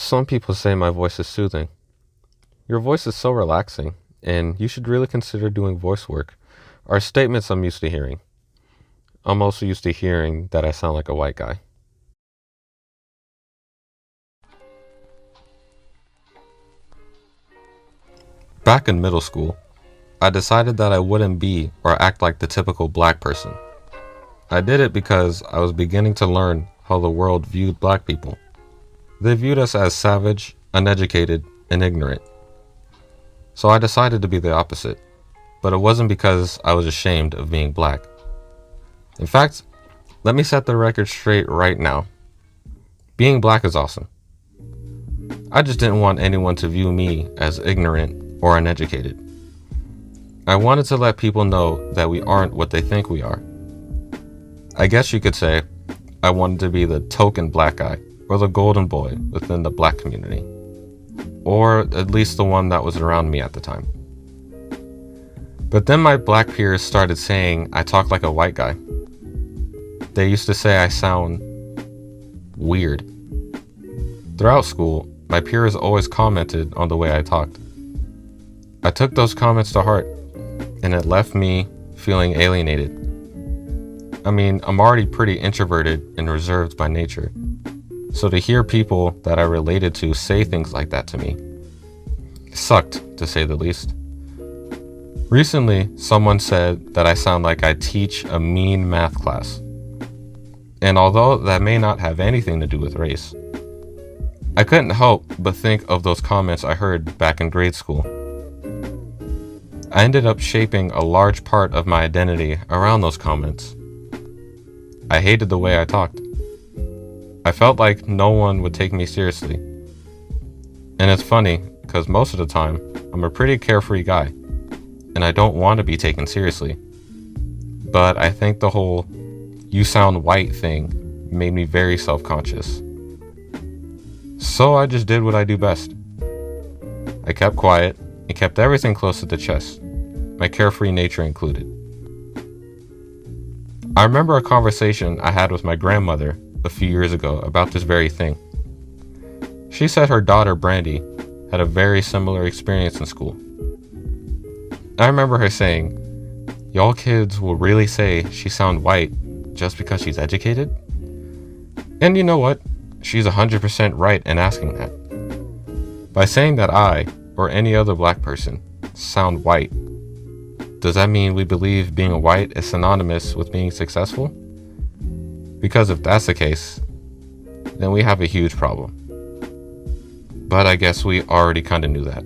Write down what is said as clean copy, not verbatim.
Some people say my voice is soothing. Your voice is so relaxing, and you should really consider doing voice work, are statements I'm used to hearing. I'm also used to hearing that I sound like a white guy. Back in middle school, I decided that I wouldn't be or act like the typical black person. I did it because I was beginning to learn how the world viewed black people. They viewed us as savage, uneducated, and ignorant. So I decided to be the opposite, but it wasn't because I was ashamed of being black. In fact, let me set the record straight right now. Being black is awesome. I just didn't want anyone to view me as ignorant or uneducated. I wanted to let people know that we aren't what they think we are. I guess you could say I wanted to be the token black guy, or the golden boy within the black community, or at least the one that was around me at the time. But then my black peers started saying I talk like a white guy. They used to say I sound weird. Throughout school, my peers always commented on the way I talked. I took those comments to heart, and it left me feeling alienated. I mean, I'm already pretty introverted and reserved by nature. So to hear people that I related to say things like that to me sucked, to say the least. Recently, someone said that I sound like I teach a mean math class. And although that may not have anything to do with race, I couldn't help but think of those comments I heard back in grade school. I ended up shaping a large part of my identity around those comments. I hated the way I talked. I felt like no one would take me seriously. And it's funny, because most of the time, I'm a pretty carefree guy, and I don't want to be taken seriously. But I think the whole "you sound white" thing made me very self-conscious. So I just did what I do best. I kept quiet and kept everything close to the chest, my carefree nature included. I remember a conversation I had with my grandmother a few years ago about this very thing. She said her daughter Brandy had a very similar experience in school. I remember her saying, "Y'all kids will really say she sound white just because she's educated?" And you know what? She's 100% right in asking that. By saying that I, or any other black person, sound white, does that mean we believe being white is synonymous with being successful? Because if that's the case, then we have a huge problem. But I guess we already kind of knew that.